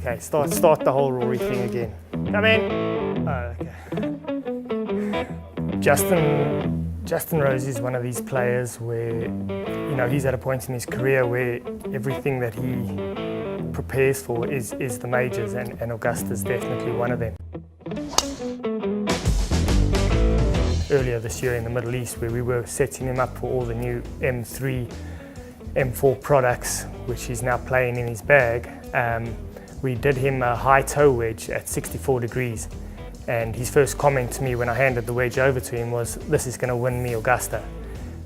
Okay, start the whole Rory thing again. Come in. Oh, okay. Justin Rose is one of these players where, you know, he's at a point in his career where everything that he prepares for is the majors, and Augusta is definitely one of them. Earlier this year in the Middle East, where we were setting him up for all the new M3, M4 products, which he's now playing in his bag, we did him a high toe wedge at 64 degrees. And his first comment to me when I handed the wedge over to him was, "This is going to win me Augusta."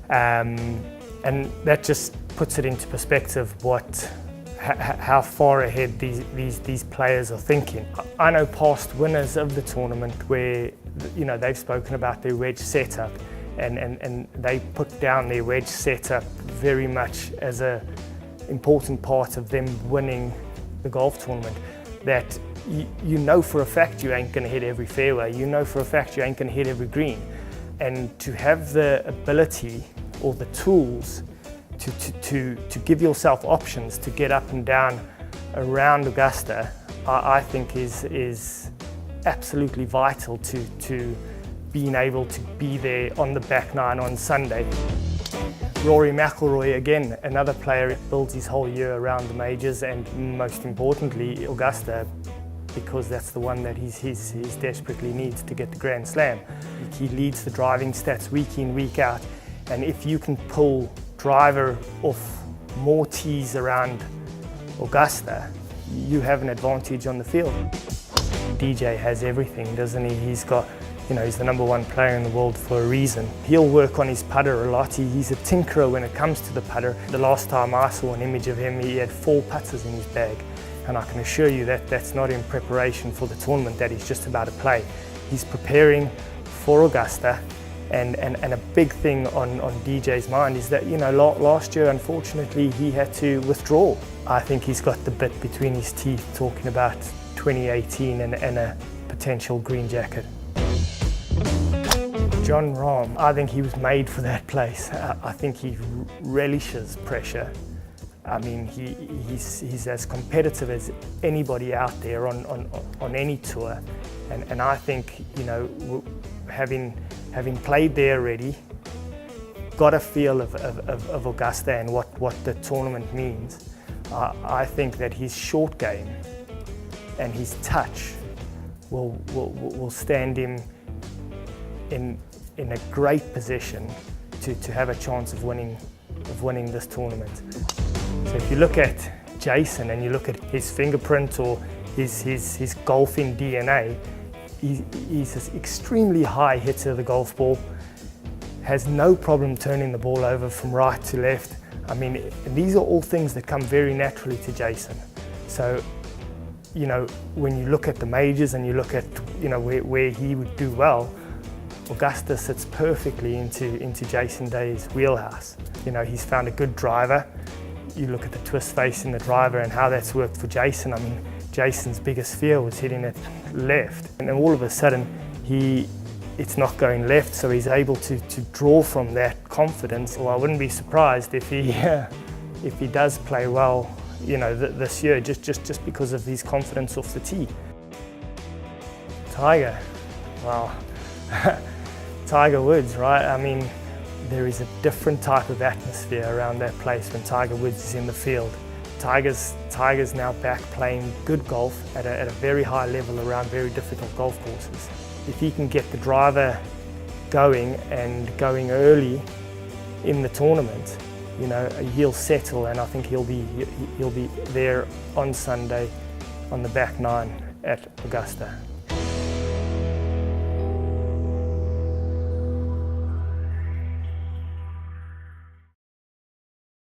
And that just puts it into perspective how far ahead these players are thinking. I know past winners of the tournament where, you know, they've spoken about their wedge setup, and they put down their wedge setup very much as an important part of them winning the golf tournament. That you know for a fact you ain't going to hit every fairway, you know for a fact you ain't going to hit every green. And to have the ability or the tools to give yourself options to get up and down around Augusta, I think is absolutely vital to being able to be there on the back nine on Sunday. Rory McIlroy, again, another player that builds his whole year around the majors, and most importantly Augusta, because that's the one that he desperately needs to get the Grand Slam. He leads the driving stats week in, week out, and if you can pull driver off more tees around Augusta, you have an advantage on the field. DJ has everything, doesn't he? He's got, you know, he's the #1 player in the world for a reason. He'll work on his putter a lot. He's a tinkerer when it comes to the putter. The last time I saw an image of him, he had 4 putters in his bag. And I can assure you that that's not in preparation for the tournament that he's just about to play. He's preparing for Augusta, and a big thing on DJ's mind is that, you know, last year, unfortunately, he had to withdraw. I think he's got the bit between his teeth talking about 2018 and a potential green jacket. Jon Rahm, I think he was made for that place. I think he relishes pressure. I mean, he's as competitive as anybody out there on any tour, and I think, you know, having played there already, got a feel of Augusta and what the tournament means. I think that his short game and his touch will stand him in a great position to have a chance of winning this tournament. So if you look at Jason and you look at his fingerprint or his golfing DNA, he's an extremely high hitter of the golf ball, has no problem turning the ball over from right to left. I mean, these are all things that come very naturally to Jason. So, you know, when you look at the majors and you look at, you know, where he would do well, Augusta sits perfectly into Jason Day's wheelhouse. You know, he's found a good driver. You look at the twist face in the driver and how that's worked for Jason. I mean, Jason's biggest fear was hitting it left, and then all of a sudden it's not going left, so he's able to draw from that confidence. Well, I wouldn't be surprised if he does play well, you know, this year, just because of his confidence off the tee. Tiger, wow. Tiger Woods, right? I mean, there is a different type of atmosphere around that place when Tiger Woods is in the field. Tiger's now back playing good golf at a very high level around very difficult golf courses. If he can get the driver going and going early in the tournament, you know, he'll settle, and I think he'll be there on Sunday on the back nine at Augusta.